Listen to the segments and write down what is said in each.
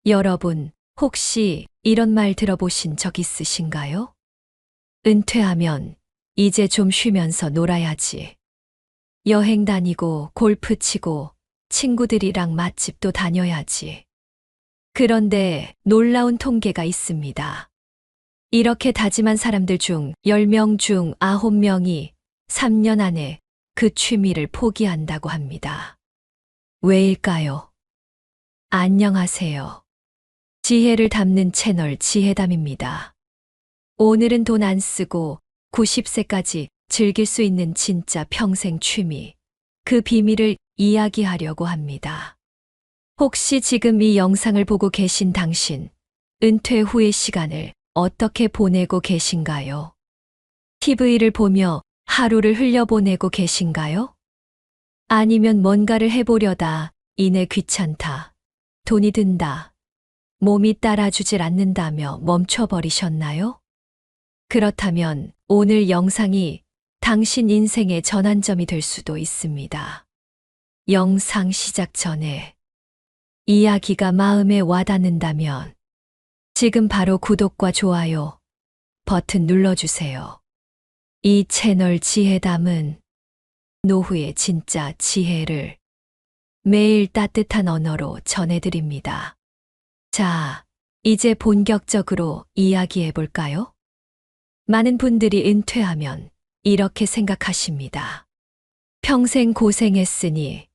여러분, 혹시 이런 말 들어보신 적 있으신가요? 은퇴하면 이제 좀 쉬면서 놀아야지. 여행 다니고 골프 치고 친구들이랑 맛집도 다녀야지. 그런데 놀라운 통계가 있습니다. 이렇게 다짐한 사람들 중 10명 중 9명이 3년 안에 그 취미를 포기한다고 합니다. 왜일까요? 안녕하세요. 지혜를 담는 채널 지혜담입니다. 오늘은 돈 안 쓰고 90세까지 즐길 수 있는 진짜 평생 취미, 그 비밀을 이야기하려고 합니다. 혹시 지금 이 영상을 보고 계신 당신, 은퇴 후의 시간을 어떻게 보내고 계신가요? TV를 보며 하루를 흘려보내고 계신가요? 아니면 뭔가를 해보려다 이내 귀찮다, 돈이 든다, 몸이 따라주질 않는다며 멈춰버리셨나요? 그렇다면 오늘 영상이 당신 인생의 전환점이 될 수도 있습니다. 영상 시작 전에 이야기가 마음에 와닿는다면 지금 바로 구독과 좋아요 버튼 눌러주세요. 이 채널 지혜담은 노후의 진짜 지혜를 매일 따뜻한 언어로 전해드립니다. 자, 이제 본격적으로 이야기해 볼까요? 많은 분들이 은퇴하면 이렇게 생각하십니다. 평생 고생했으니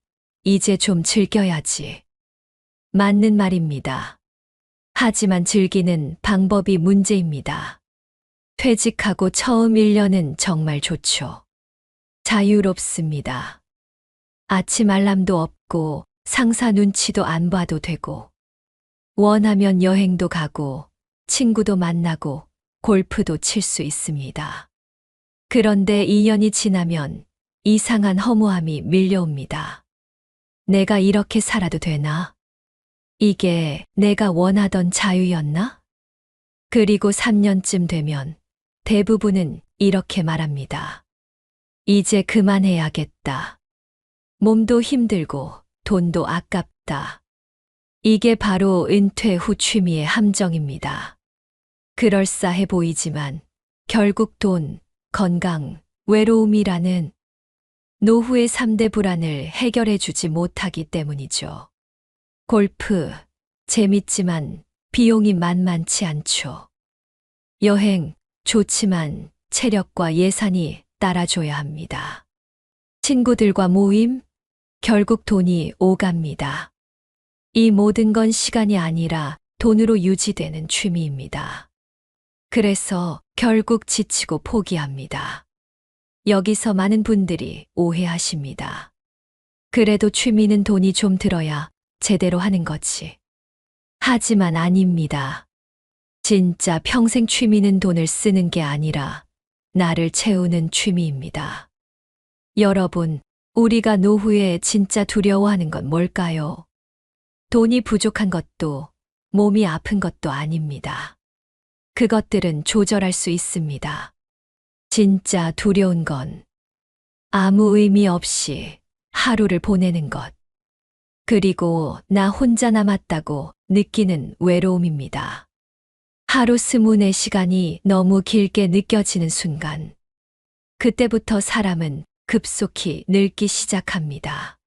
이제 좀 즐겨야지. 맞는 말입니다. 하지만 즐기는 방법이 문제입니다. 퇴직하고 처음 1년은 정말 좋죠. 자유롭습니다. 아침 알람도 없고 상사 눈치도 안 봐도 되고 원하면 여행도 가고 친구도 만나고 골프도 칠 수 있습니다. 그런데 2년이 지나면 이상한 허무함이 밀려옵니다. 내가 이렇게 살아도 되나? 이게 내가 원하던 자유였나? 그리고 3년쯤 되면 대부분은 이렇게 말합니다. 이제 그만해야겠다. 몸도 힘들고 돈도 아깝다. 이게 바로 은퇴 후 취미의 함정입니다. 그럴싸해 보이지만 결국 돈, 건강, 외로움이라는 노후의 3대 불안을 해결해 주지 못하기 때문이죠. 골프, 재밌지만 비용이 만만치 않죠. 여행, 좋지만 체력과 예산이 따라줘야 합니다. 친구들과 모임, 결국 돈이 오갑니다. 이 모든 건 시간이 아니라 돈으로 유지되는 취미입니다. 그래서 결국 지치고 포기합니다. 여기서 많은 분들이 오해하십니다. 그래도 취미는 돈이 좀 들어야 제대로 하는 거지. 하지만 아닙니다. 진짜 평생 취미는 돈을 쓰는 게 아니라 나를 채우는 취미입니다. 여러분, 우리가 노후에 진짜 두려워하는 건 뭘까요? 돈이 부족한 것도 몸이 아픈 것도 아닙니다. 그것들은 조절할 수 있습니다. 진짜 두려운 건 아무 의미 없이 하루를 보내는 것, 그리고 나 혼자 남았다고 느끼는 외로움입니다. 하루 24시간이 너무 길게 느껴지는 순간, 그때부터 사람은 급속히 늙기 시작합니다.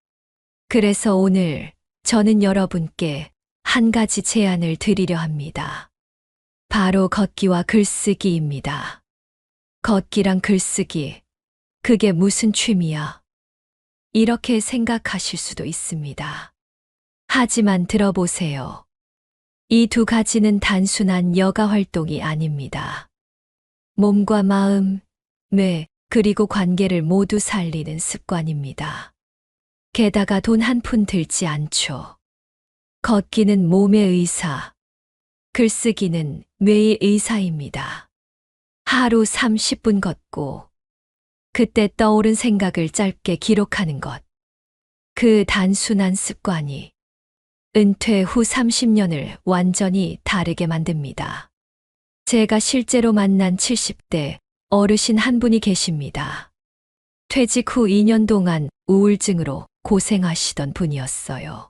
그래서 오늘 저는 여러분께 한 가지 제안을 드리려 합니다. 바로 걷기와 글쓰기입니다. 걷기랑 글쓰기, 그게 무슨 취미야? 이렇게 생각하실 수도 있습니다. 하지만 들어보세요. 이 두 가지는 단순한 여가 활동이 아닙니다. 몸과 마음, 뇌, 그리고 관계를 모두 살리는 습관입니다. 게다가 돈 한 푼 들지 않죠. 걷기는 몸의 의사, 글쓰기는 뇌의 의사입니다. 하루 30분 걷고 그때 떠오른 생각을 짧게 기록하는 것. 그 단순한 습관이 은퇴 후 30년을 완전히 다르게 만듭니다. 제가 실제로 만난 70대 어르신 한 분이 계십니다. 퇴직 후 2년 동안 우울증으로 고생하시던 분이었어요.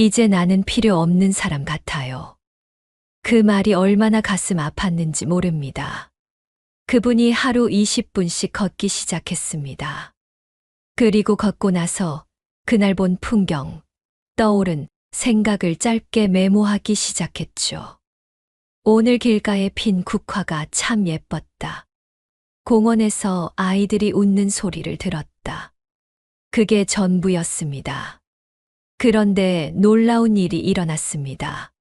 이제 나는 필요 없는 사람 같아요. 그 말이 얼마나 가슴 아팠는지 모릅니다. 그분이 하루 20분씩 걷기 시작했습니다. 그리고 걷고 나서 그날 본 풍경, 떠오른 생각을 짧게 메모하기 시작했죠. 오늘 길가에 핀 국화가 참 예뻤다. 공원에서 아이들이 웃는 소리를 들었다. 그게 전부였습니다. 그런데 놀라운 일이 일어났습니다.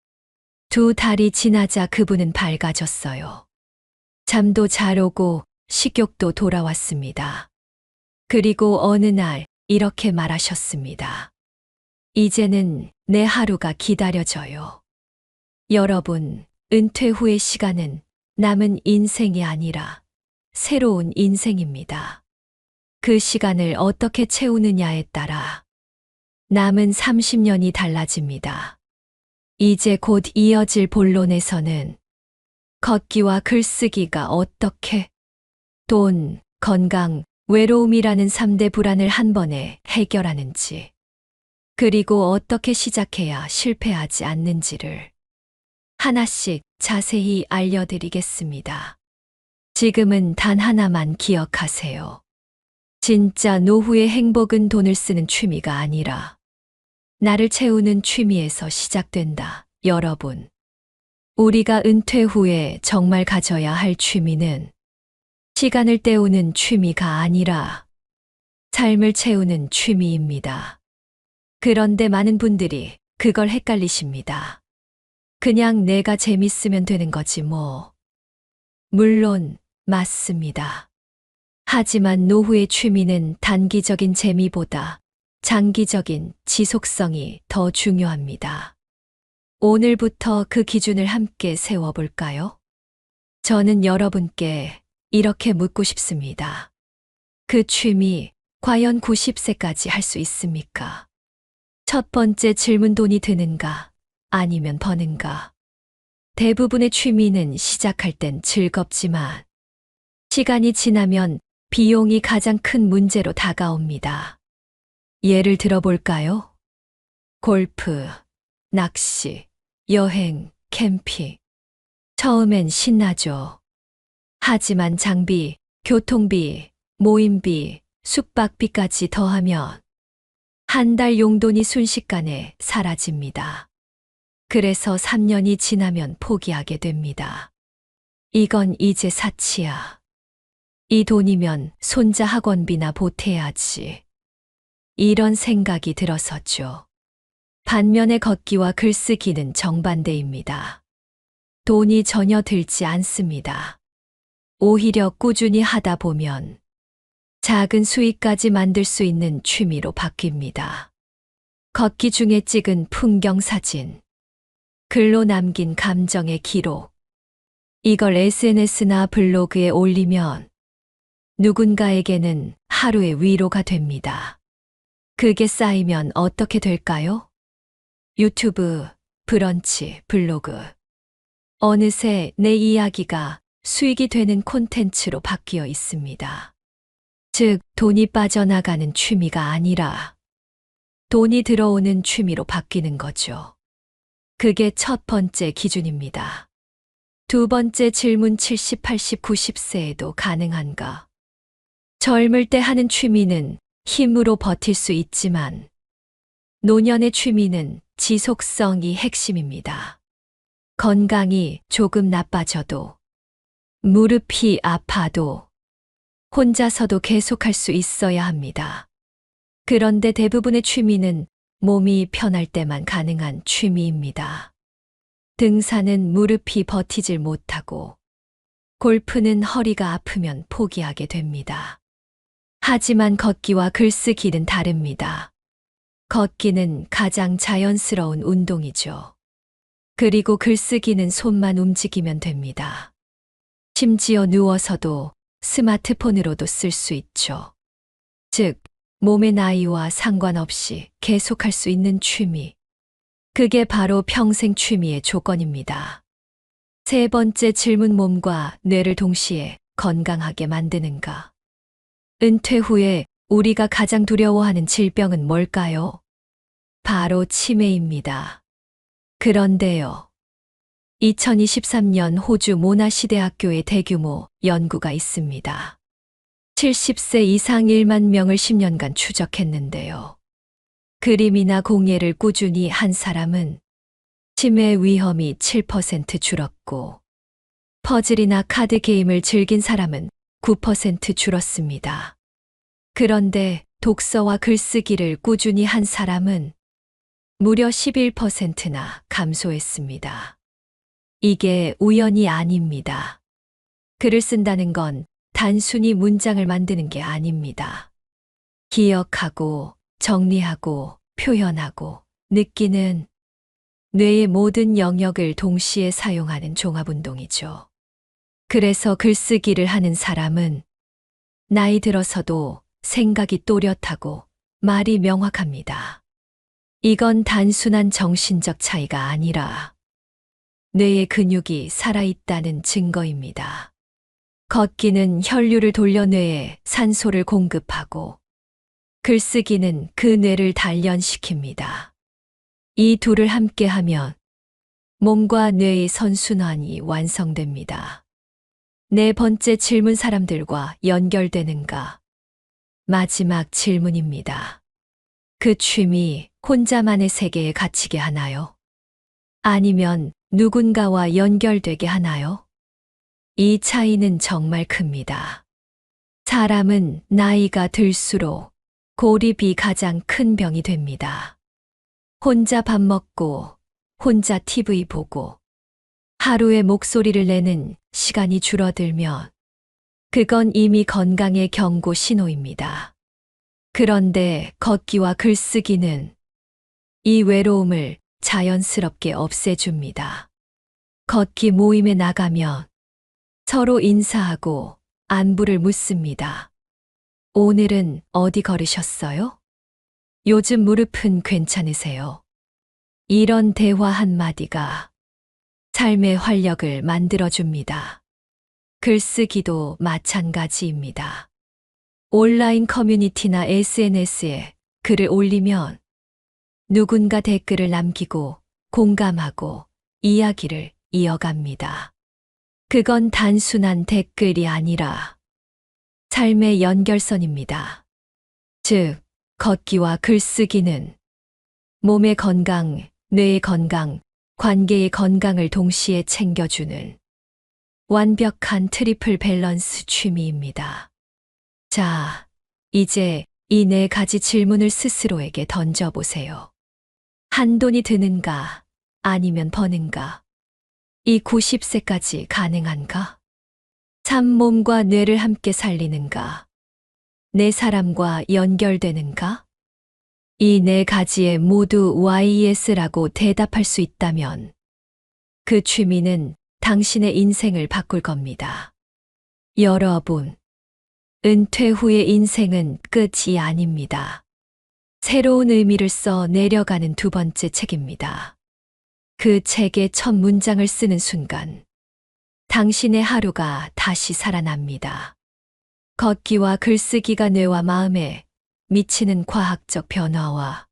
2달이 지나자 그분은 밝아졌어요. 잠도 잘 오고 식욕도 돌아왔습니다. 그리고 어느 날 이렇게 말하셨습니다. 이제는 내 하루가 기다려져요. 여러분, 은퇴 후의 시간은 남은 인생이 아니라 새로운 인생입니다. 그 시간을 어떻게 채우느냐에 따라 남은 30년이 달라집니다. 이제 곧 이어질 본론에서는 걷기와 글쓰기가 어떻게 돈, 건강, 외로움이라는 3대 불안을 한 번에 해결하는지, 그리고 어떻게 시작해야 실패하지 않는지를 하나씩 자세히 알려드리겠습니다. 지금은 단 하나만 기억하세요. 진짜 노후의 행복은 돈을 쓰는 취미가 아니라 나를 채우는 취미에서 시작된다, 여러분. 우리가 은퇴 후에 정말 가져야 할 취미는 시간을 때우는 취미가 아니라 삶을 채우는 취미입니다. 그런데 많은 분들이 그걸 헷갈리십니다. 그냥 내가 재밌으면 되는 거지 뭐. 물론 맞습니다. 하지만 노후의 취미는 단기적인 재미보다 장기적인 지속성이 더 중요합니다. 오늘부터 그 기준을 함께 세워볼까요? 저는 여러분께 이렇게 묻고 싶습니다. 그 취미 과연 90세까지 할 수 있습니까? 첫 번째 질문, 돈이 드는가? 아니면 버는가? 대부분의 취미는 시작할 땐 즐겁지만 시간이 지나면 비용이 가장 큰 문제로 다가옵니다. 예를 들어볼까요? 골프, 낚시, 여행, 캠핑. 처음엔 신나죠. 하지만 장비, 교통비, 모임비, 숙박비까지 더하면 한 달 용돈이 순식간에 사라집니다. 그래서 3년이 지나면 포기하게 됩니다. 이건 이제 사치야. 이 돈이면 손자 학원비나 보태야지. 이런 생각이 들어서죠. 반면에 걷기와 글쓰기는 정반대입니다. 돈이 전혀 들지 않습니다. 오히려 꾸준히 하다 보면 작은 수익까지 만들 수 있는 취미로 바뀝니다. 걷기 중에 찍은 풍경 사진, 글로 남긴 감정의 기록. 이걸 SNS나 블로그에 올리면 누군가에게는 하루의 위로가 됩니다. 그게 쌓이면 어떻게 될까요? 유튜브, 브런치, 블로그. 어느새 내 이야기가 수익이 되는 콘텐츠로 바뀌어 있습니다. 즉, 돈이 빠져나가는 취미가 아니라 돈이 들어오는 취미로 바뀌는 거죠. 그게 첫 번째 기준입니다. 두 번째 질문, 70, 80, 90세에도 가능한가? 젊을 때 하는 취미는 힘으로 버틸 수 있지만 노년의 취미는 지속성이 핵심입니다. 건강이 조금 나빠져도, 무릎이 아파도 혼자서도 계속할 수 있어야 합니다. 그런데 대부분의 취미는 몸이 편할 때만 가능한 취미입니다. 등산은 무릎이 버티질 못하고, 골프는 허리가 아프면 포기하게 됩니다. 하지만 걷기와 글쓰기는 다릅니다. 걷기는 가장 자연스러운 운동이죠. 그리고 글쓰기는 손만 움직이면 됩니다. 심지어 누워서도 스마트폰으로도 쓸 수 있죠. 즉, 몸의 나이와 상관없이 계속할 수 있는 취미. 그게 바로 평생 취미의 조건입니다. 세 번째 질문, 몸과 뇌를 동시에 건강하게 만드는가? 은퇴 후에 우리가 가장 두려워하는 질병은 뭘까요? 바로 치매입니다. 그런데요. 2023년 호주 모나시 대학교의 대규모 연구가 있습니다. 70세 이상 1만 명을 10년간 추적했는데요. 그림이나 공예를 꾸준히 한 사람은 치매 위험이 7% 줄었고, 퍼즐이나 카드 게임을 즐긴 사람은 9% 줄었습니다. 그런데 독서와 글쓰기를 꾸준히 한 사람은 무려 11%나 감소했습니다. 이게 우연이 아닙니다. 글을 쓴다는 건 단순히 문장을 만드는 게 아닙니다. 기억하고, 정리하고, 표현하고, 느끼는 뇌의 모든 영역을 동시에 사용하는 종합운동이죠. 그래서 글쓰기를 하는 사람은 나이 들어서도 생각이 또렷하고 말이 명확합니다. 이건 단순한 정신적 차이가 아니라 뇌의 근육이 살아있다는 증거입니다. 걷기는 혈류를 돌려 뇌에 산소를 공급하고, 글쓰기는 그 뇌를 단련시킵니다. 이 둘을 함께 하면 몸과 뇌의 선순환이 완성됩니다. 네 번째 질문, 사람들과 연결되는가? 마지막 질문입니다. 그 취미 혼자만의 세계에 갇히게 하나요? 아니면 누군가와 연결되게 하나요? 이 차이는 정말 큽니다. 사람은 나이가 들수록 고립이 가장 큰 병이 됩니다. 혼자 밥 먹고, 혼자 TV 보고, 하루에 목소리를 내는 시간이 줄어들면 그건 이미 건강의 경고 신호입니다. 그런데 걷기와 글쓰기는 이 외로움을 자연스럽게 없애줍니다. 걷기 모임에 나가면 서로 인사하고 안부를 묻습니다. 오늘은 어디 걸으셨어요? 요즘 무릎은 괜찮으세요? 이런 대화 한마디가 삶의 활력을 만들어줍니다. 글쓰기도 마찬가지입니다. 온라인 커뮤니티나 SNS에 글을 올리면 누군가 댓글을 남기고 공감하고 이야기를 이어갑니다. 그건 단순한 댓글이 아니라 삶의 연결선입니다. 즉, 걷기와 글쓰기는 몸의 건강, 뇌의 건강, 관계의 건강을 동시에 챙겨주는 완벽한 트리플 밸런스 취미입니다. 자, 이제 이 네 가지 질문을 스스로에게 던져보세요. 한 돈이 드는가? 아니면 버는가? 이 90세까지 가능한가? 삶, 몸과 뇌를 함께 살리는가? 내 사람과 연결되는가? 이 네 가지에 모두 YES라고 대답할 수 있다면 그 취미는 당신의 인생을 바꿀 겁니다. 여러분, 은퇴 후의 인생은 끝이 아닙니다. 새로운 의미를 써 내려가는 두 번째 책입니다. 그 책의 첫 문장을 쓰는 순간 당신의 하루가 다시 살아납니다. 걷기와 글쓰기가 뇌와 마음에 미치는 과학적 변화와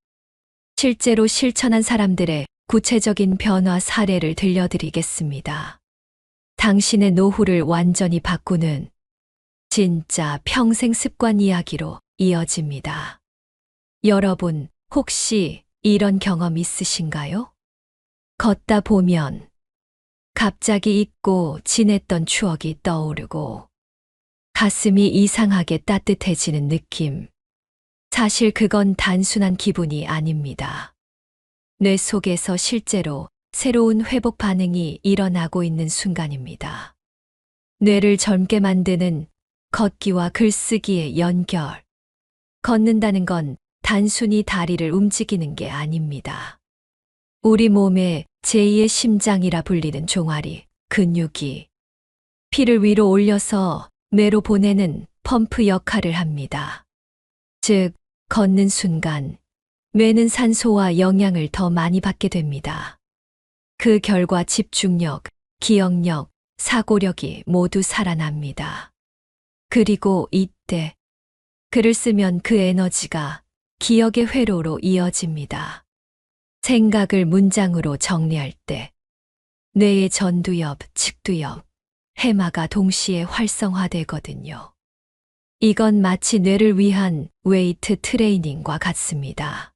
실제로 실천한 사람들의 구체적인 변화 사례를 들려드리겠습니다. 당신의 노후를 완전히 바꾸는 진짜 평생 습관 이야기로 이어집니다. 여러분, 혹시 이런 경험 있으신가요? 걷다 보면 갑자기 잊고 지냈던 추억이 떠오르고 가슴이 이상하게 따뜻해지는 느낌. 사실 그건 단순한 기분이 아닙니다. 뇌 속에서 실제로 새로운 회복 반응이 일어나고 있는 순간입니다. 뇌를 젊게 만드는 걷기와 글쓰기의 연결. 걷는다는 건 단순히 다리를 움직이는 게 아닙니다. 우리 몸의 제2의 심장이라 불리는 종아리, 근육이 피를 위로 올려서 뇌로 보내는 펌프 역할을 합니다. 즉, 걷는 순간 뇌는 산소와 영양을 더 많이 받게 됩니다. 그 결과 집중력, 기억력, 사고력이 모두 살아납니다. 그리고 이때 글을 쓰면 그 에너지가 기억의 회로로 이어집니다. 생각을 문장으로 정리할 때 뇌의 전두엽, 측두엽, 해마가 동시에 활성화되거든요. 이건 마치 뇌를 위한 웨이트 트레이닝과 같습니다.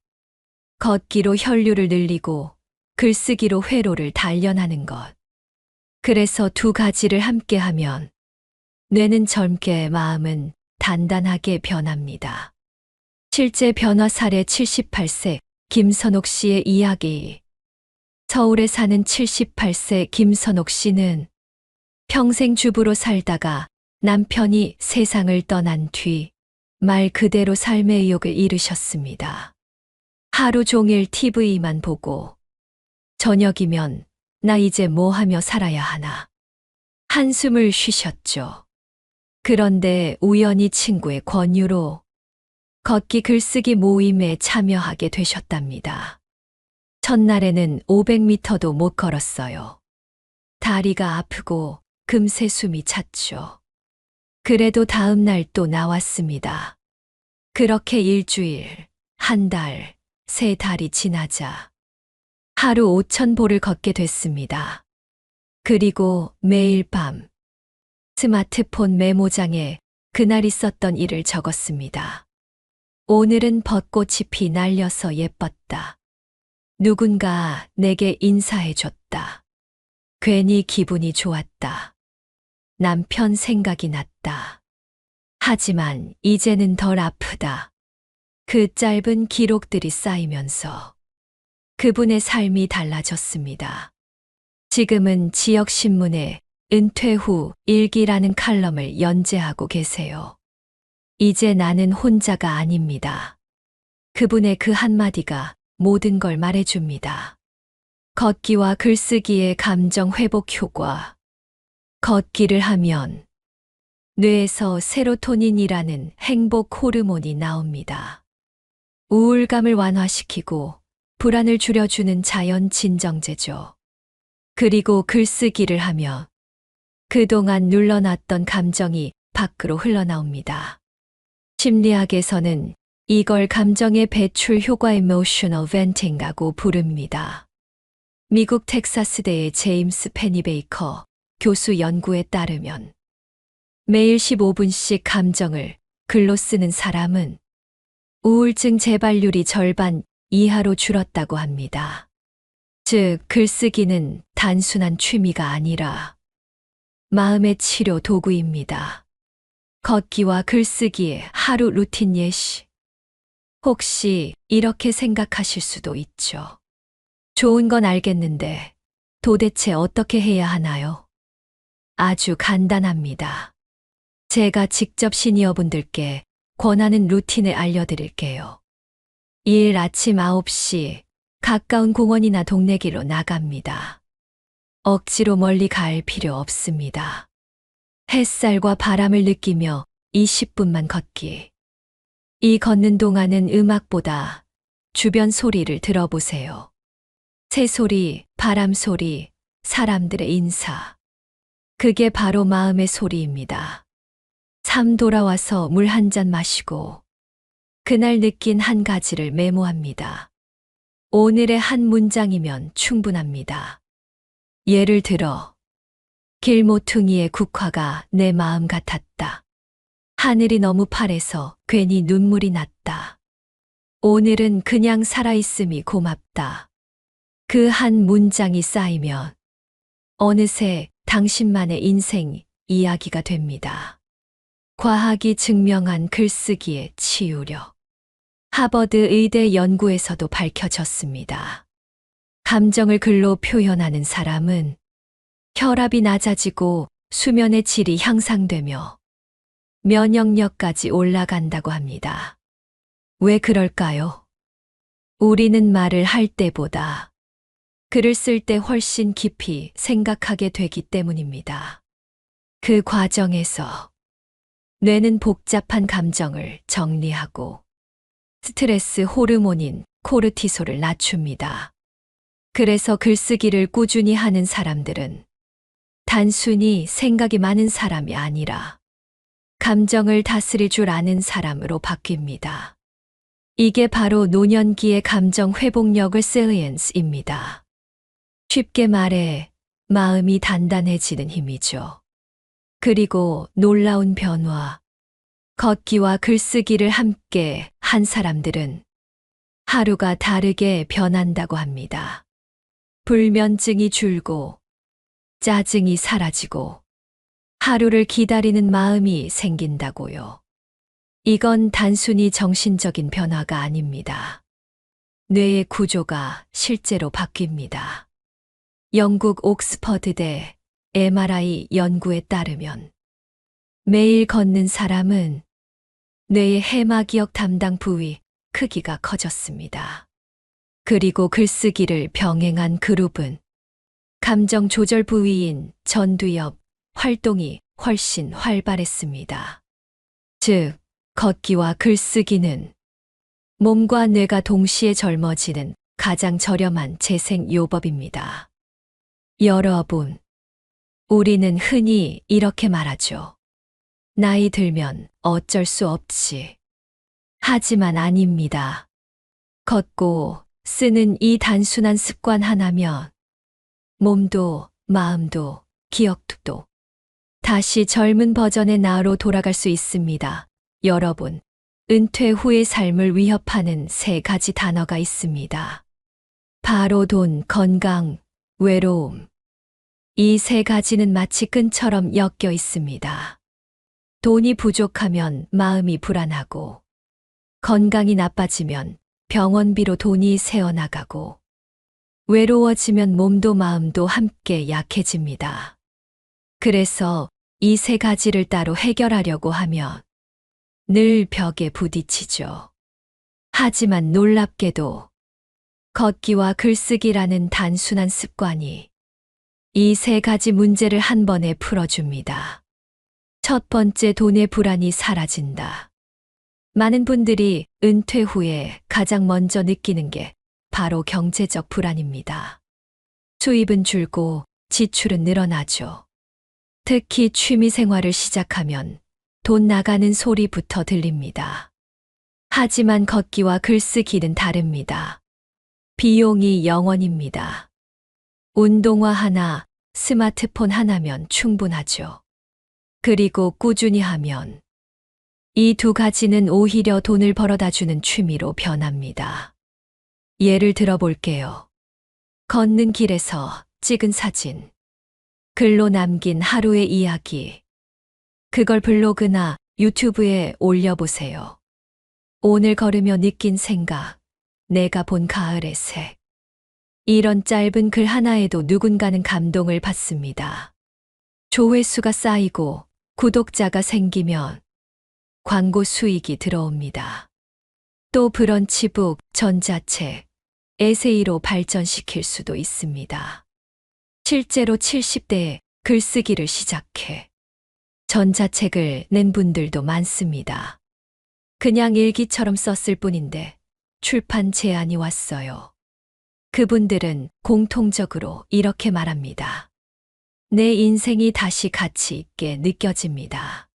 걷기로 혈류를 늘리고 글쓰기로 회로를 단련하는 것. 그래서 두 가지를 함께 하면 뇌는 젊게 마음은 단단하게 변합니다. 실제 변화 사례 78세 김선옥 씨의 이야기. 서울에 사는 78세 김선옥 씨는 평생 주부로 살다가 남편이 세상을 떠난 뒤 말 그대로 삶의 의욕을 잃으셨습니다. 하루 종일 TV만 보고 저녁이면 나 이제 뭐 하며 살아야 하나. 한숨을 쉬셨죠. 그런데 우연히 친구의 권유로 걷기 글쓰기 모임에 참여하게 되셨답니다. 첫날에는 500m도 못 걸었어요. 다리가 아프고 금세 숨이 찼죠. 그래도 다음 날 또 나왔습니다. 그렇게 일주일, 한 달, 세 달이 지나자 하루 5,000보를 걷게 됐습니다. 그리고 매일 밤 스마트폰 메모장에 그날 있었던 일을 적었습니다. 오늘은 벚꽃이 피 날려서 예뻤다. 누군가 내게 인사해줬다. 괜히 기분이 좋았다. 남편 생각이 났다. 하지만 이제는 덜 아프다. 그 짧은 기록들이 쌓이면서 그분의 삶이 달라졌습니다. 지금은 지역신문에 은퇴 후 일기라는 칼럼을 연재하고 계세요. 이제 나는 혼자가 아닙니다. 그분의 그 한마디가 모든 걸 말해줍니다. 걷기와 글쓰기의 감정 회복 효과. 걷기를 하면 뇌에서 세로토닌이라는 행복 호르몬이 나옵니다. 우울감을 완화시키고 불안을 줄여주는 자연 진정제죠. 그리고 글쓰기를 하며 그동안 눌러놨던 감정이 밖으로 흘러나옵니다. 심리학에서는 이걸 감정의 배출 효과 emotional venting이라고 부릅니다. 미국 텍사스대의 제임스 페니베이커 교수 연구에 따르면 매일 15분씩 감정을 글로 쓰는 사람은 우울증 재발률이 절반 이하로 줄었다고 합니다. 즉, 글쓰기는 단순한 취미가 아니라 마음의 치료 도구입니다. 걷기와 글쓰기의 하루 루틴 예시. 혹시 이렇게 생각하실 수도 있죠. 좋은 건 알겠는데 도대체 어떻게 해야 하나요? 아주 간단합니다. 제가 직접 시니어분들께 권하는 루틴을 알려드릴게요. 1. 아침 9시 가까운 공원이나 동네길로 나갑니다. 억지로 멀리 갈 필요 없습니다. 햇살과 바람을 느끼며 20분만 걷기. 이 걷는 동안은 음악보다 주변 소리를 들어보세요. 새소리, 바람소리, 사람들의 인사. 그게 바로 마음의 소리입니다. 삶 돌아와서 물 한 잔 마시고 그날 느낀 한 가지를 메모합니다. 오늘의 한 문장이면 충분합니다. 예를 들어, 길모퉁이의 국화가 내 마음 같았다. 하늘이 너무 파래서 괜히 눈물이 났다. 오늘은 그냥 살아있음이 고맙다. 그 한 문장이 쌓이면 어느새 당신만의 인생 이야기가 됩니다. 과학이 증명한 글쓰기의 치유력. 하버드 의대 연구에서도 밝혀졌습니다. 감정을 글로 표현하는 사람은 혈압이 낮아지고 수면의 질이 향상되며 면역력까지 올라간다고 합니다. 왜 그럴까요? 우리는 말을 할 때보다 글을 쓸 때 훨씬 깊이 생각하게 되기 때문입니다. 그 과정에서 뇌는 복잡한 감정을 정리하고 스트레스 호르몬인 코르티솔을 낮춥니다. 그래서 글쓰기를 꾸준히 하는 사람들은 단순히 생각이 많은 사람이 아니라 감정을 다스릴 줄 아는 사람으로 바뀝니다. 이게 바로 노년기의 감정 회복력 resilience입니다. 쉽게 말해 마음이 단단해지는 힘이죠. 그리고 놀라운 변화, 걷기와 글쓰기를 함께 한 사람들은 하루가 다르게 변한다고 합니다. 불면증이 줄고 짜증이 사라지고 하루를 기다리는 마음이 생긴다고요. 이건 단순히 정신적인 변화가 아닙니다. 뇌의 구조가 실제로 바뀝니다. 영국 옥스퍼드대 MRI 연구에 따르면 매일 걷는 사람은 뇌의 해마기억 담당 부위 크기가 커졌습니다. 그리고 글쓰기를 병행한 그룹은 감정 조절 부위인 전두엽 활동이 훨씬 활발했습니다. 즉, 걷기와 글쓰기는 몸과 뇌가 동시에 젊어지는 가장 저렴한 재생 요법입니다. 여러분, 우리는 흔히 이렇게 말하죠. 나이 들면 어쩔 수 없지. 하지만 아닙니다. 걷고 쓰는 이 단순한 습관 하나면 몸도 마음도 기억도 다시 젊은 버전의 나로 돌아갈 수 있습니다. 여러분, 은퇴 후의 삶을 위협하는 3가지 단어가 있습니다. 바로 돈, 건강, 외로움. 이 3가지는 마치 끈처럼 엮여 있습니다. 돈이 부족하면 마음이 불안하고, 건강이 나빠지면 병원비로 돈이 새어나가고, 외로워지면 몸도 마음도 함께 약해집니다. 그래서 이 3가지를 따로 해결하려고 하면 늘 벽에 부딪히죠. 하지만 놀랍게도 걷기와 글쓰기라는 단순한 습관이 이 3가지 문제를 한 번에 풀어줍니다. 첫 번째, 돈의 불안이 사라진다. 많은 분들이 은퇴 후에 가장 먼저 느끼는 게 바로 경제적 불안입니다. 수입은 줄고 지출은 늘어나죠. 특히 취미 생활을 시작하면 돈 나가는 소리부터 들립니다. 하지만 걷기와 글쓰기는 다릅니다. 비용이 0원입니다. 운동화 하나, 스마트폰 하나면 충분하죠. 그리고 꾸준히 하면 이 2가지는 오히려 돈을 벌어다 주는 취미로 변합니다. 예를 들어 볼게요. 걷는 길에서 찍은 사진, 글로 남긴 하루의 이야기, 그걸 블로그나 유튜브에 올려보세요. 오늘 걸으며 느낀 생각, 내가 본 가을의 색. 이런 짧은 글 하나에도 누군가는 감동을 받습니다. 조회수가 쌓이고 구독자가 생기면 광고 수익이 들어옵니다. 또 브런치북, 전자책, 에세이로 발전시킬 수도 있습니다. 실제로 70대에 글쓰기를 시작해 전자책을 낸 분들도 많습니다. 그냥 일기처럼 썼을 뿐인데 출판 제안이 왔어요. 그분들은 공통적으로 이렇게 말합니다. 내 인생이 다시 가치 있게 느껴집니다.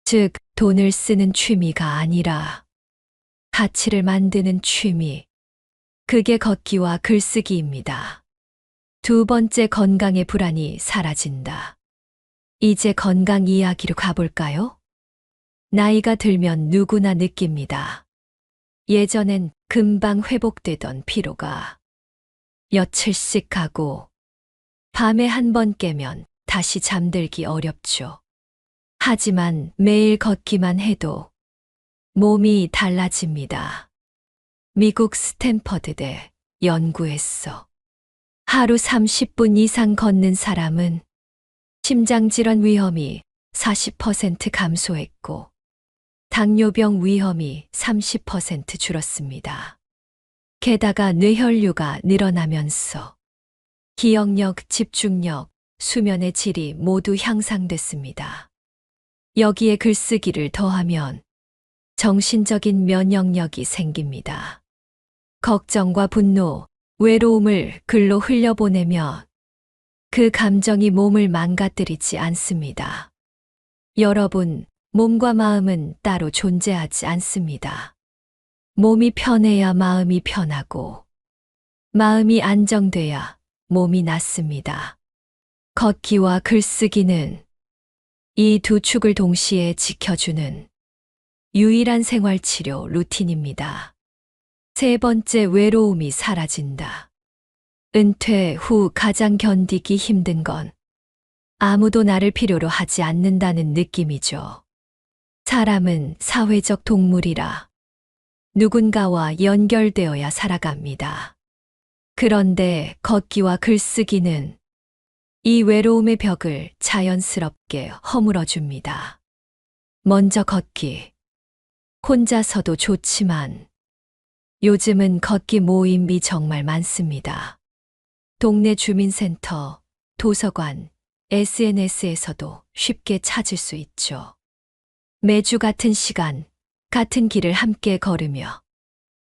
즉, 돈을 쓰는 취미가 아니라 가치를 만드는 취미. 그게 걷기와 글쓰기입니다. 2번째, 건강의 불안이 사라진다. 이제 건강 이야기로 가볼까요? 나이가 들면 누구나 느낍니다. 예전엔 금방 회복되던 피로가 며칠씩 가고 밤에 한 번 깨면 다시 잠들기 어렵죠. 하지만 매일 걷기만 해도 몸이 달라집니다. 미국 스탠퍼드대 연구에서 하루 30분 이상 걷는 사람은 심장질환 위험이 40% 감소했고 당뇨병 위험이 30% 줄었습니다. 게다가 뇌혈류가 늘어나면서 기억력, 집중력, 수면의 질이 모두 향상됐습니다. 여기에 글쓰기를 더하면 정신적인 면역력이 생깁니다. 걱정과 분노, 외로움을 글로 흘려보내면 그 감정이 몸을 망가뜨리지 않습니다. 여러분, 몸과 마음은 따로 존재하지 않습니다. 몸이 편해야 마음이 편하고, 마음이 안정돼야 몸이 낫습니다. 걷기와 글쓰기는 이 두 축을 동시에 지켜주는 유일한 생활치료 루틴입니다. 세 번째, 외로움이 사라진다. 은퇴 후 가장 견디기 힘든 건 아무도 나를 필요로 하지 않는다는 느낌이죠. 사람은 사회적 동물이라 누군가와 연결되어야 살아갑니다. 그런데 걷기와 글쓰기는 이 외로움의 벽을 자연스럽게 허물어줍니다. 먼저 걷기. 혼자서도 좋지만 요즘은 걷기 모임이 정말 많습니다. 동네 주민센터, 도서관, SNS에서도 쉽게 찾을 수 있죠. 매주 같은 시간, 같은 길을 함께 걸으며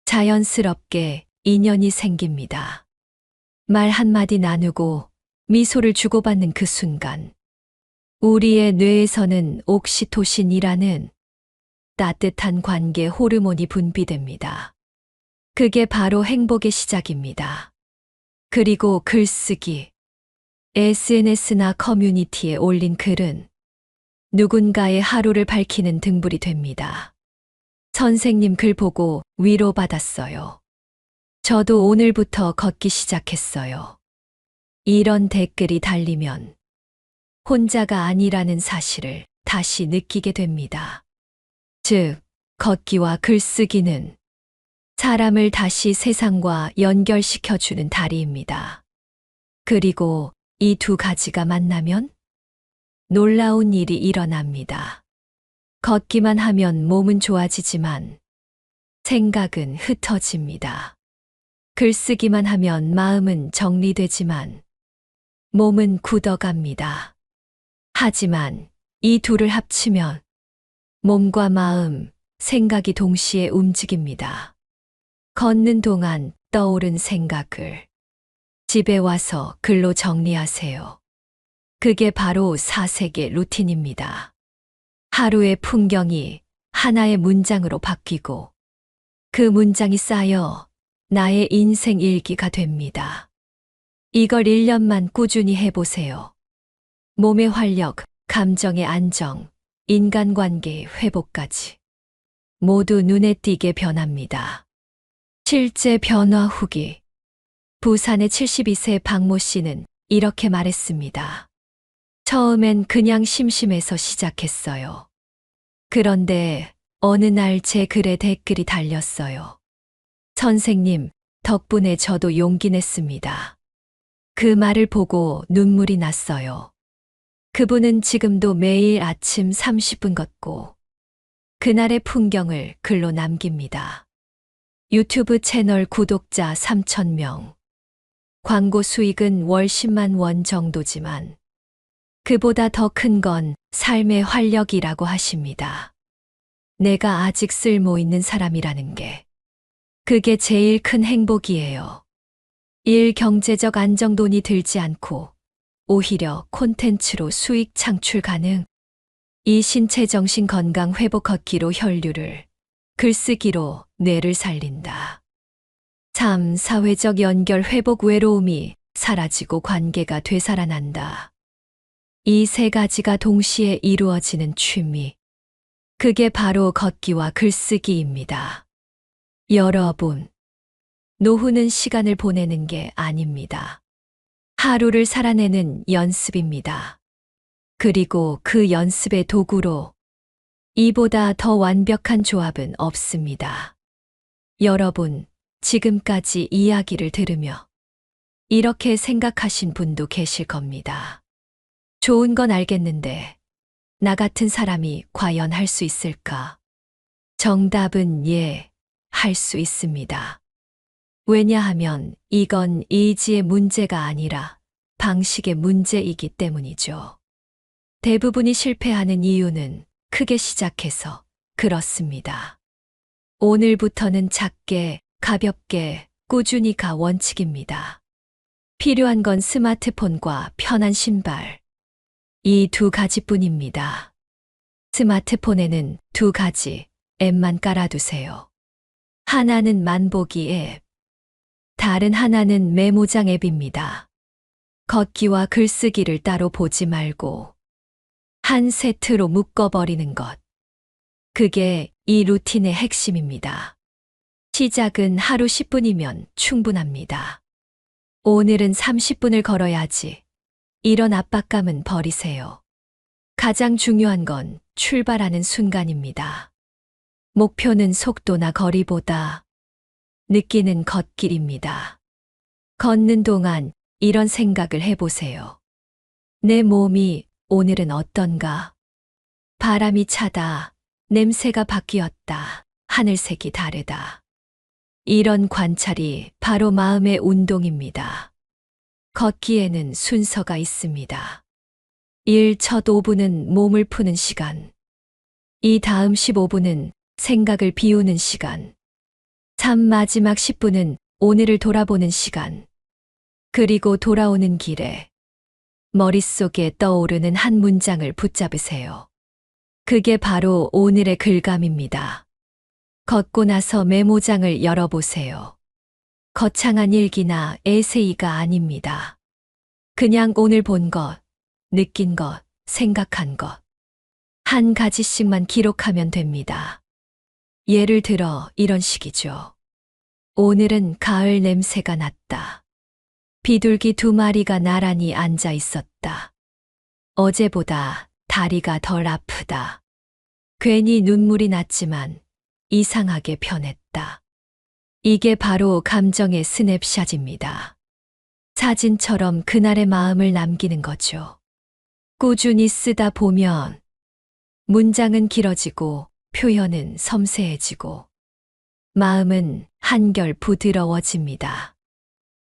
자연스럽게 인연이 생깁니다. 말 한마디 나누고 미소를 주고받는 그 순간, 우리의 뇌에서는 옥시토신이라는 따뜻한 관계 호르몬이 분비됩니다. 그게 바로 행복의 시작입니다. 그리고 글쓰기. SNS나 커뮤니티에 올린 글은 누군가의 하루를 밝히는 등불이 됩니다. 선생님 글 보고 위로받았어요. 저도 오늘부터 걷기 시작했어요. 이런 댓글이 달리면 혼자가 아니라는 사실을 다시 느끼게 됩니다. 즉, 걷기와 글쓰기는 사람을 다시 세상과 연결시켜주는 다리입니다. 그리고 이 두 가지가 만나면 놀라운 일이 일어납니다. 걷기만 하면 몸은 좋아지지만 생각은 흩어집니다. 글쓰기만 하면 마음은 정리되지만 몸은 굳어갑니다. 하지만 이 둘을 합치면 몸과 마음, 생각이 동시에 움직입니다. 걷는 동안 떠오른 생각을 집에 와서 글로 정리하세요. 그게 바로 사색의 루틴입니다. 하루의 풍경이 하나의 문장으로 바뀌고 그 문장이 쌓여 나의 인생 일기가 됩니다. 이걸 1년만 꾸준히 해보세요. 몸의 활력, 감정의 안정, 인간관계의 회복까지 모두 눈에 띄게 변합니다. 실제 변화 후기. 부산의 72세 박모 씨는 이렇게 말했습니다. 처음엔 그냥 심심해서 시작했어요. 그런데 어느 날 제 글에 댓글이 달렸어요. 선생님, 덕분에 저도 용기 냈습니다. 그 말을 보고 눈물이 났어요. 그분은 지금도 매일 아침 30분 걷고 그날의 풍경을 글로 남깁니다. 유튜브 채널 구독자 3,000명. 광고 수익은 월 10만 원 정도지만 그보다 더 큰 건 삶의 활력이라고 하십니다. 내가 아직 쓸모 있는 사람이라는 게 그게 제일 큰 행복이에요. 경제적 안정돈이 들지 않고 오히려 콘텐츠로 수익 창출 가능. 이 신체 정신 건강 회복 걷기로 혈류를, 글쓰기로 뇌를 살린다. 3. 사회적 연결 회복 외로움이 사라지고 관계가 되살아난다. 이 세 가지가 동시에 이루어지는 취미. 그게 바로 걷기와 글쓰기입니다. 여러분, 노후는 시간을 보내는 게 아닙니다. 하루를 살아내는 연습입니다. 그리고 그 연습의 도구로 이보다 더 완벽한 조합은 없습니다. 여러분, 지금까지 이야기를 들으며 이렇게 생각하신 분도 계실 겁니다. 좋은 건 알겠는데 나 같은 사람이 과연 할 수 있을까? 정답은 예, 할 수 있습니다. 왜냐하면 이건 의지의 문제가 아니라 방식의 문제이기 때문이죠. 대부분이 실패하는 이유는 크게 시작해서 그렇습니다. 오늘부터는 작게, 가볍게, 꾸준히가 원칙입니다. 필요한 건 스마트폰과 편한 신발. 이 두 가지뿐입니다. 스마트폰에는 두 가지 앱만 깔아두세요. 하나는 만보기 앱, 다른 하나는 메모장 앱입니다. 걷기와 글쓰기를 따로 보지 말고 한 세트로 묶어버리는 것. 그게 이 루틴의 핵심입니다. 시작은 하루 10분이면 충분합니다. 오늘은 30분을 걸어야지. 이런 압박감은 버리세요. 가장 중요한 건 출발하는 순간입니다. 목표는 속도나 거리보다 느끼는 걷길입니다. 걷는 동안 이런 생각을 해보세요. 내 몸이 오늘은 어떤가? 바람이 차다. 냄새가 바뀌었다. 하늘색이 다르다. 이런 관찰이 바로 마음의 운동입니다. 걷기에는 순서가 있습니다. 1. 첫 5분은 몸을 푸는 시간. 이 다음 15분은 생각을 비우는 시간. 3. 마지막 10분은 오늘을 돌아보는 시간. 그리고 돌아오는 길에 머릿속에 떠오르는 한 문장을 붙잡으세요. 그게 바로 오늘의 글감입니다. 걷고 나서 메모장을 열어보세요. 거창한 일기나 에세이가 아닙니다. 그냥 오늘 본 것, 느낀 것, 생각한 것. 한 가지씩만 기록하면 됩니다. 예를 들어 이런 식이죠. 오늘은 가을 냄새가 났다. 비둘기 2마리가 나란히 앉아 있었다. 어제보다 다리가 덜 아프다. 괜히 눈물이 났지만 이상하게 편했다. 이게 바로 감정의 스냅샷입니다. 사진처럼 그날의 마음을 남기는 거죠. 꾸준히 쓰다 보면 문장은 길어지고 표현은 섬세해지고 마음은 한결 부드러워집니다.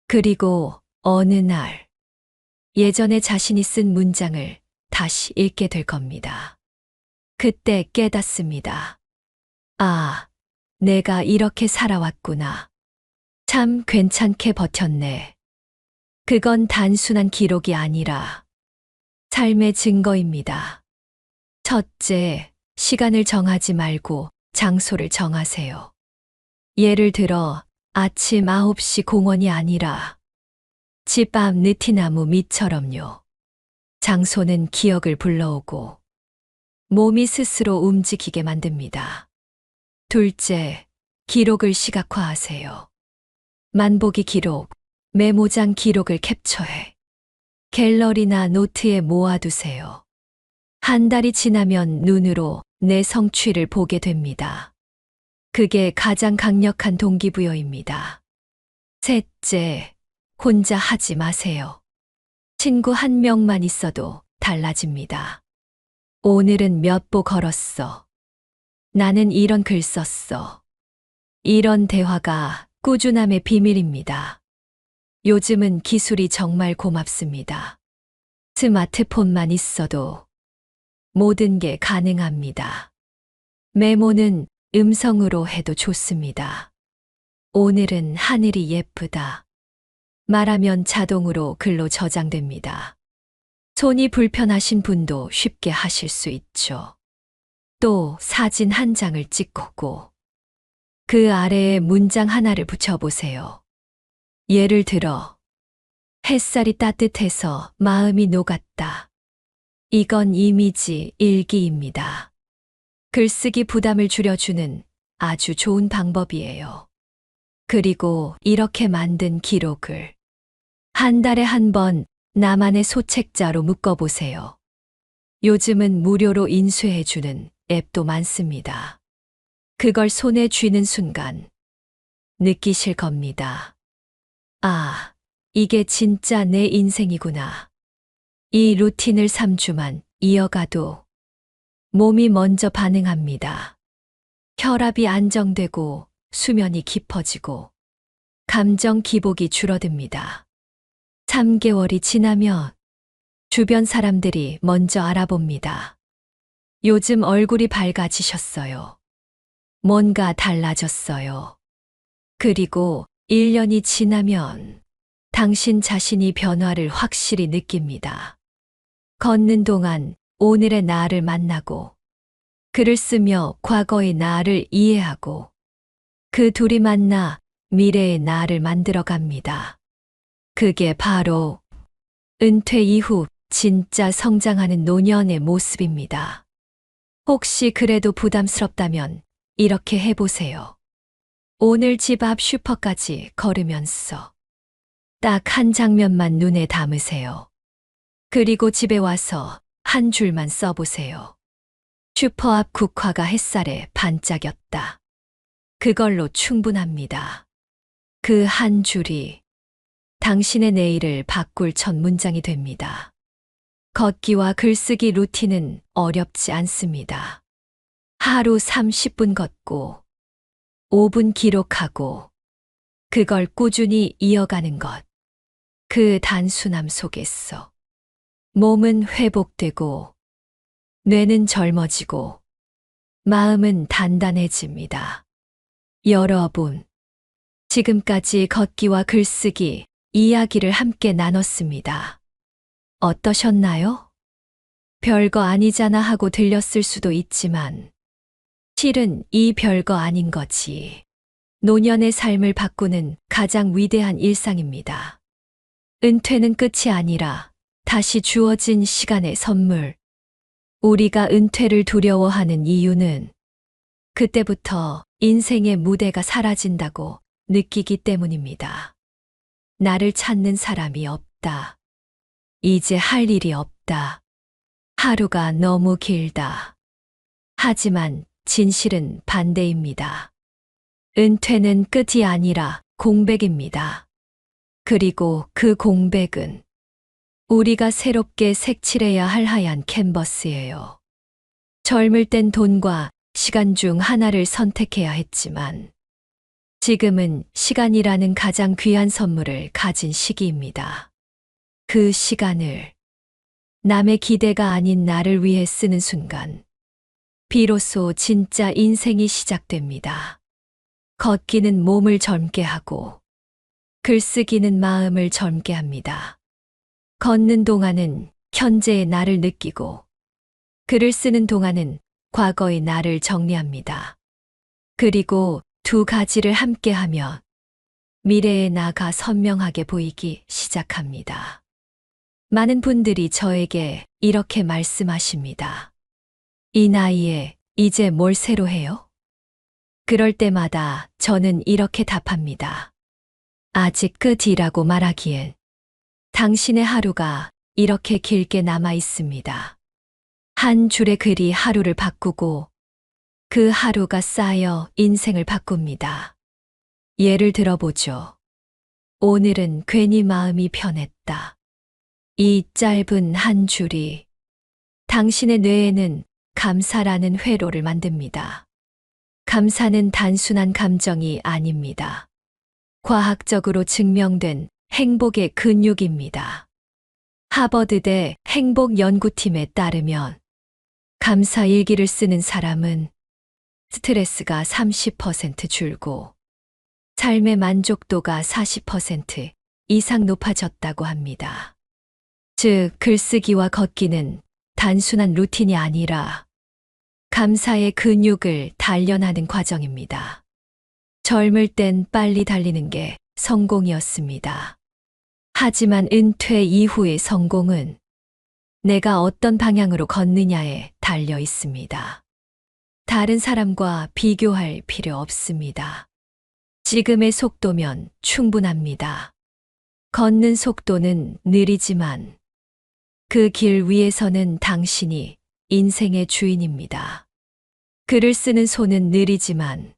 그리고 어느 날 예전에 자신이 쓴 문장을 다시 읽게 될 겁니다. 그때 깨닫습니다. 아, 내가 이렇게 살아왔구나. 참 괜찮게 버텼네. 그건 단순한 기록이 아니라 삶의 증거입니다. 첫째, 시간을 정하지 말고 장소를 정하세요. 예를 들어 아침 9시 공원이 아니라 집 앞 느티나무 밑처럼요. 장소는 기억을 불러오고 몸이 스스로 움직이게 만듭니다. 둘째, 기록을 시각화하세요. 만보기 기록, 메모장 기록을 캡처해 갤러리나 노트에 모아두세요. 한 달이 지나면 눈으로 내 성취를 보게 됩니다. 그게 가장 강력한 동기부여입니다. 셋째, 혼자 하지 마세요. 친구 한 명만 있어도 달라집니다. 오늘은 몇 보 걸었어. 나는 이런 글 썼어. 이런 대화가 꾸준함의 비밀입니다. 요즘은 기술이 정말 고맙습니다. 스마트폰만 있어도 모든 게 가능합니다. 메모는 음성으로 해도 좋습니다. 오늘은 하늘이 예쁘다. 말하면 자동으로 글로 저장됩니다. 손이 불편하신 분도 쉽게 하실 수 있죠. 또 사진 한 장을 찍고 그 아래에 문장 하나를 붙여보세요. 예를 들어, 햇살이 따뜻해서 마음이 녹았다. 이건 이미지 일기입니다. 글쓰기 부담을 줄여주는 아주 좋은 방법이에요. 그리고 이렇게 만든 기록을 한 달에 한 번 나만의 소책자로 묶어보세요. 요즘은 무료로 인쇄해주는 앱도 많습니다. 그걸 손에 쥐는 순간 느끼실 겁니다. 아, 이게 진짜 내 인생이구나. 이 루틴을 3주만 이어가도 몸이 먼저 반응합니다. 혈압이 안정되고 수면이 깊어지고 감정 기복이 줄어듭니다. 3개월이 지나면 주변 사람들이 먼저 알아봅니다. 요즘 얼굴이 밝아지셨어요. 뭔가 달라졌어요. 그리고 1년이 지나면 당신 자신이 변화를 확실히 느낍니다. 걷는 동안 오늘의 나를 만나고 글을 쓰며 과거의 나를 이해하고 그 둘이 만나 미래의 나를 만들어 갑니다. 그게 바로 은퇴 이후 진짜 성장하는 노년의 모습입니다. 혹시 그래도 부담스럽다면 이렇게 해보세요. 오늘 집 앞 슈퍼까지 걸으면서 딱 한 장면만 눈에 담으세요. 그리고 집에 와서 한 줄만 써보세요. 슈퍼 앞 국화가 햇살에 반짝였다. 그걸로 충분합니다. 그 한 줄이 당신의 내일을 바꿀 첫 문장이 됩니다. 걷기와 글쓰기 루틴은 어렵지 않습니다. 하루 30분 걷고 5분 기록하고 그걸 꾸준히 이어가는 것. 그 단순함 속에서 몸은 회복되고 뇌는 젊어지고 마음은 단단해집니다. 여러분, 지금까지 걷기와 글쓰기 이야기를 함께 나눴습니다. 어떠셨나요? 별거 아니잖아 하고 들렸을 수도 있지만 실은 이 별거 아닌 거지. 노년의 삶을 바꾸는 가장 위대한 일상입니다. 은퇴는 끝이 아니라 다시 주어진 시간의 선물. 우리가 은퇴를 두려워하는 이유는 그때부터 인생의 무대가 사라진다고 느끼기 때문입니다. 나를 찾는 사람이 없다. 이제 할 일이 없다. 하루가 너무 길다. 하지만 진실은 반대입니다. 은퇴는 끝이 아니라 공백입니다. 그리고 그 공백은 우리가 새롭게 색칠해야 할 하얀 캔버스예요. 젊을 땐 돈과 시간 중 하나를 선택해야 했지만 지금은 시간이라는 가장 귀한 선물을 가진 시기입니다. 그 시간을 남의 기대가 아닌 나를 위해 쓰는 순간 비로소 진짜 인생이 시작됩니다. 걷기는 몸을 젊게 하고 글쓰기는 마음을 젊게 합니다. 걷는 동안은 현재의 나를 느끼고 글을 쓰는 동안은 과거의 나를 정리합니다. 그리고 두 가지를 함께 하면 미래의 나가 선명하게 보이기 시작합니다. 많은 분들이 저에게 이렇게 말씀하십니다. 이 나이에 이제 뭘 새로 해요? 그럴 때마다 저는 이렇게 답합니다. 아직 끝이라고 말하기엔 당신의 하루가 이렇게 길게 남아 있습니다. 한 줄의 글이 하루를 바꾸고 그 하루가 쌓여 인생을 바꿉니다. 예를 들어보죠. 오늘은 괜히 마음이 편했다. 이 짧은 한 줄이 당신의 뇌에는 감사라는 회로를 만듭니다. 감사는 단순한 감정이 아닙니다. 과학적으로 증명된 행복의 근육입니다. 하버드대 행복 연구팀에 따르면 감사 일기를 쓰는 사람은 스트레스가 30% 줄고 삶의 만족도가 40% 이상 높아졌다고 합니다. 즉, 글쓰기와 걷기는 단순한 루틴이 아니라 감사의 근육을 단련하는 과정입니다. 젊을 땐 빨리 달리는 게 성공이었습니다. 하지만 은퇴 이후의 성공은 내가 어떤 방향으로 걷느냐에 달려 있습니다. 다른 사람과 비교할 필요 없습니다. 지금의 속도면 충분합니다. 걷는 속도는 느리지만 그 길 위에서는 당신이 인생의 주인입니다. 글을 쓰는 손은 느리지만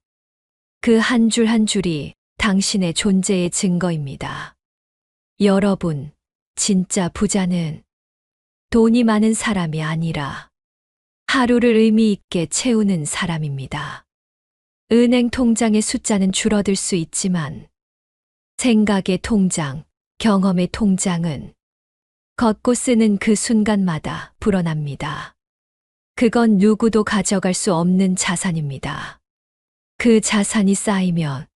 그 한 줄 한 줄이 당신의 존재의 증거입니다. 여러분, 진짜 부자는 돈이 많은 사람이 아니라 하루를 의미 있게 채우는 사람입니다. 은행 통장의 숫자는 줄어들 수 있지만 생각의 통장, 경험의 통장은 걷고 쓰는 그 순간마다 불어납니다. 그건 누구도 가져갈 수 없는 자산입니다. 그 자산이 쌓이면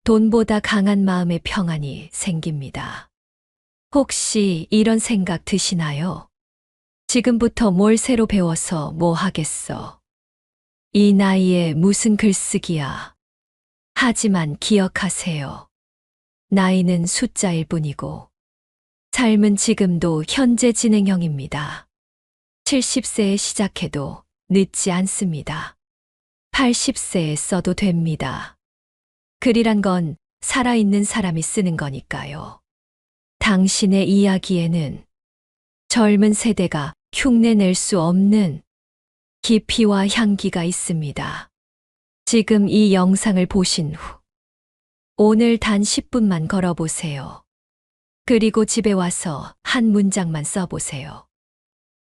돈보다 강한 마음의 평안이 생깁니다. 혹시 이런 생각 드시나요? 지금부터 뭘 새로 배워서 뭐 하겠어? 이 나이에 무슨 글쓰기야? 하지만 기억하세요. 나이는 숫자일 뿐이고, 삶은 지금도 현재 진행형입니다. 70세에 시작해도 늦지 않습니다. 80세에 써도 됩니다. 글이란 건 살아있는 사람이 쓰는 거니까요. 당신의 이야기에는 젊은 세대가 흉내낼 수 없는 깊이와 향기가 있습니다. 지금 이 영상을 보신 후, 오늘 단 10분만 걸어보세요. 그리고 집에 와서 한 문장만 써보세요.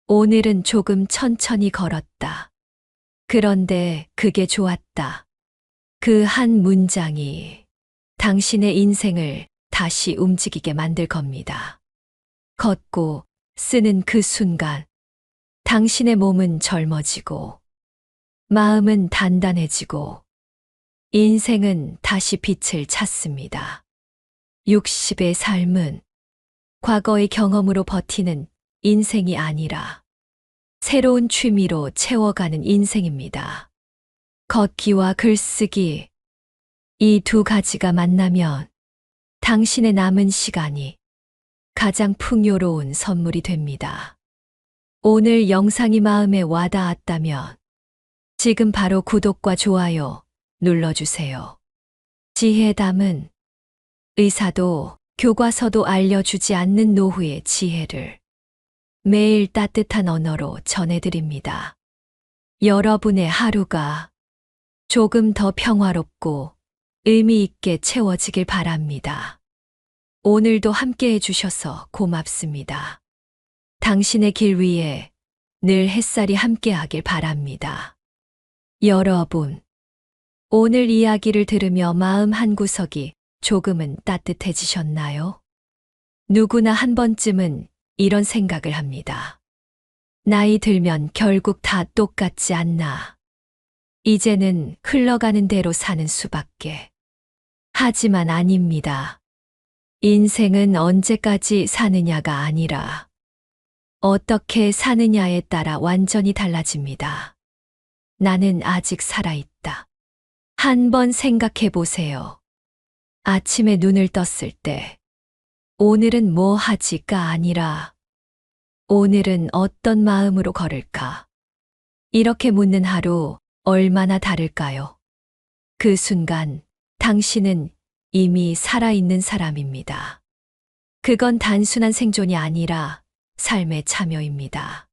오늘은 조금 천천히 걸었다. 그런데 그게 좋았다. 그 한 문장이 당신의 인생을 다시 움직이게 만들 겁니다. 걷고 쓰는 그 순간, 당신의 몸은 젊어지고, 마음은 단단해지고, 인생은 다시 빛을 찾습니다. 60의 삶은 과거의 경험으로 버티는 인생이 아니라 새로운 취미로 채워가는 인생입니다. 걷기와 글쓰기, 이 두 가지가 만나면 당신의 남은 시간이 가장 풍요로운 선물이 됩니다. 오늘 영상이 마음에 와닿았다면 지금 바로 구독과 좋아요 눌러주세요. 지혜담은 의사도 교과서도 알려주지 않는 노후의 지혜를 매일 따뜻한 언어로 전해드립니다. 여러분의 하루가 조금 더 평화롭고 의미 있게 채워지길 바랍니다. 오늘도 함께 해주셔서 고맙습니다. 당신의 길 위에 늘 햇살이 함께하길 바랍니다. 여러분, 오늘 이야기를 들으며 마음 한구석이 조금은 따뜻해지셨나요? 누구나 한 번쯤은 이런 생각을 합니다. 나이 들면 결국 다 똑같지 않나. 이제는 흘러가는 대로 사는 수밖에. 하지만 아닙니다. 인생은 언제까지 사느냐가 아니라 어떻게 사느냐에 따라 완전히 달라집니다. 나는 아직 살아있다. 한번 생각해 보세요. 아침에 눈을 떴을 때, 오늘은 뭐 하지가 아니라, 오늘은 어떤 마음으로 걸을까? 이렇게 묻는 하루 얼마나 다를까요? 그 순간 당신은 이미 살아있는 사람입니다. 그건 단순한 생존이 아니라 삶의 참여입니다.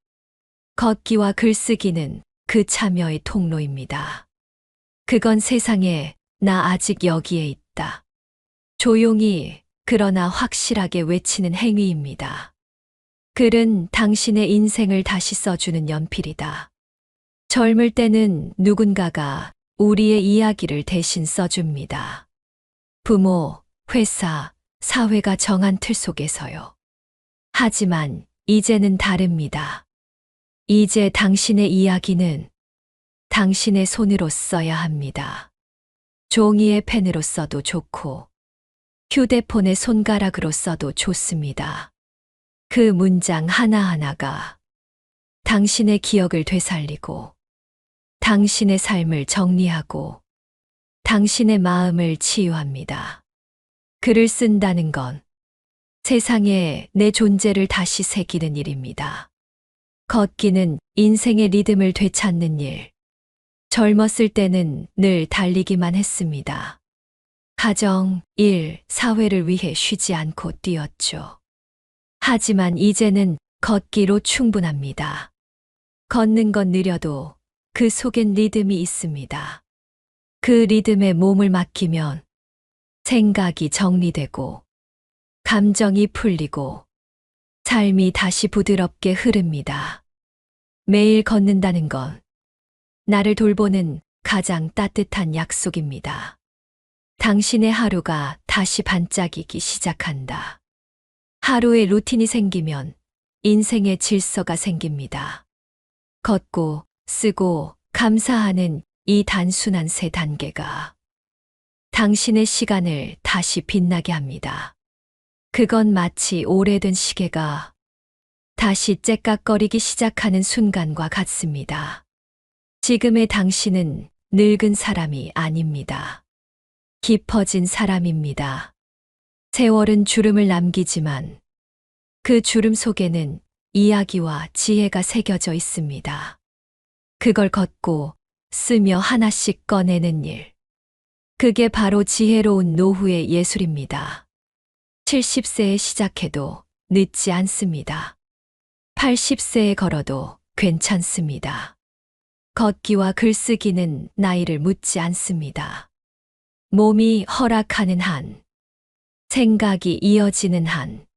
걷기와 글쓰기는 그 참여의 통로입니다. 그건 세상에 나 아직 여기에 있다. 조용히 그러나 확실하게 외치는 행위입니다. 글은 당신의 인생을 다시 써주는 연필이다. 젊을 때는 누군가가 우리의 이야기를 대신 써줍니다. 부모, 회사, 사회가 정한 틀 속에서요. 하지만 이제는 다릅니다. 이제 당신의 이야기는 당신의 손으로 써야 합니다. 종이에 펜으로 써도 좋고, 휴대폰의 손가락으로 써도 좋습니다. 그 문장 하나하나가 당신의 기억을 되살리고, 당신의 삶을 정리하고, 당신의 마음을 치유합니다. 글을 쓴다는 건 세상에 내 존재를 다시 새기는 일입니다. 걷기는 인생의 리듬을 되찾는 일. 젊었을 때는 늘 달리기만 했습니다. 가정, 일, 사회를 위해 쉬지 않고 뛰었죠. 하지만 이제는 걷기로 충분합니다. 걷는 건 느려도 그 속엔 리듬이 있습니다. 그 리듬에 몸을 맡기면 생각이 정리되고, 감정이 풀리고, 삶이 다시 부드럽게 흐릅니다. 매일 걷는다는 건 나를 돌보는 가장 따뜻한 약속입니다. 당신의 하루가 다시 반짝이기 시작한다. 하루의 루틴이 생기면 인생의 질서가 생깁니다. 걷고, 쓰고, 감사하는 이 단순한 세 단계가 당신의 시간을 다시 빛나게 합니다. 그건 마치 오래된 시계가 다시 째깍거리기 시작하는 순간과 같습니다. 지금의 당신은 늙은 사람이 아닙니다. 깊어진 사람입니다. 세월은 주름을 남기지만 그 주름 속에는 이야기와 지혜가 새겨져 있습니다. 그걸 걷고 쓰며 하나씩 꺼내는 일. 그게 바로 지혜로운 노후의 예술입니다. 70세에 시작해도 늦지 않습니다. 80세에 걸어도 괜찮습니다. 걷기와 글쓰기는 나이를 묻지 않습니다. 몸이 허락하는 한, 생각이 이어지는 한,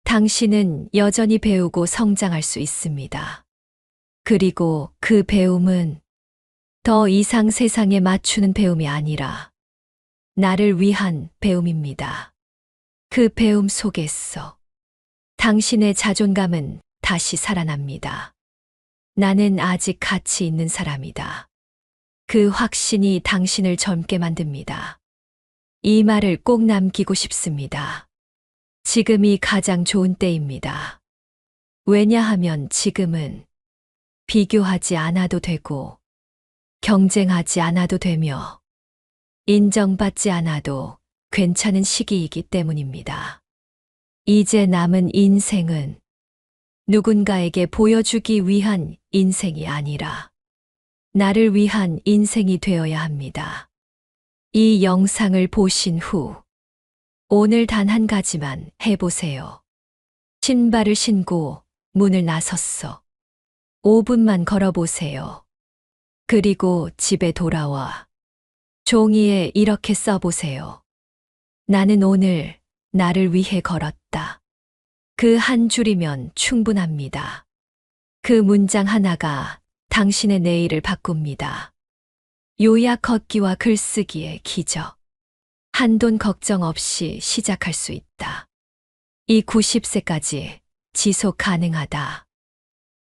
당신은 여전히 배우고 성장할 수 있습니다. 그리고 그 배움은 더 이상 세상에 맞추는 배움이 아니라 나를 위한 배움입니다. 그 배움 속에서 당신의 자존감은 다시 살아납니다. 나는 아직 가치 있는 사람이다. 그 확신이 당신을 젊게 만듭니다. 이 말을 꼭 남기고 싶습니다. 지금이 가장 좋은 때입니다. 왜냐하면 지금은 비교하지 않아도 되고, 경쟁하지 않아도 되며, 인정받지 않아도 괜찮은 시기이기 때문입니다. 이제 남은 인생은 누군가에게 보여주기 위한 인생이 아니라 나를 위한 인생이 되어야 합니다. 이 영상을 보신 후 오늘 단 한 가지만 해보세요. 신발을 신고 문을 나섰어. 5분만 걸어보세요. 그리고 집에 돌아와 종이에 이렇게 써보세요. 나는 오늘 나를 위해 걸었다. 그 한 줄이면 충분합니다. 그 문장 하나가 당신의 내일을 바꿉니다. 요약 걷기와 글쓰기의 기적. 한돈 걱정 없이 시작할 수 있다. 이 90세까지 지속 가능하다.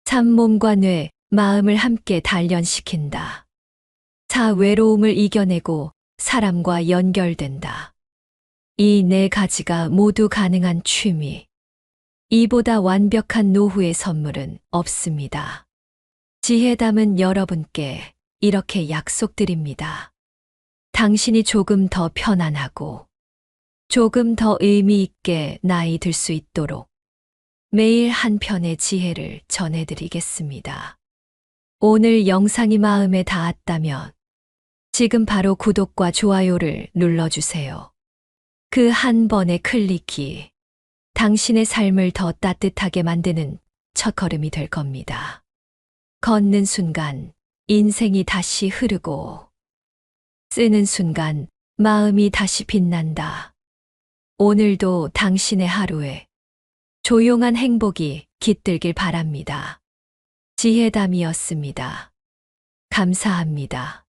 삶 몸과 뇌, 마음을 함께 단련시킨다. 4. 외로움을 이겨내고 사람과 연결된다. 이 네 가지가 모두 가능한 취미. 이보다 완벽한 노후의 선물은 없습니다. 지혜담은 여러분께 이렇게 약속드립니다. 당신이 조금 더 편안하고 조금 더 의미 있게 나이 들 수 있도록 매일 한 편의 지혜를 전해드리겠습니다. 오늘 영상이 마음에 닿았다면 지금 바로 구독과 좋아요를 눌러주세요. 그 한 번의 클릭이 당신의 삶을 더 따뜻하게 만드는 첫걸음이 될 겁니다. 걷는 순간 인생이 다시 흐르고 쓰는 순간 마음이 다시 빛난다. 오늘도 당신의 하루에 조용한 행복이 깃들길 바랍니다. 지혜담이었습니다. 감사합니다.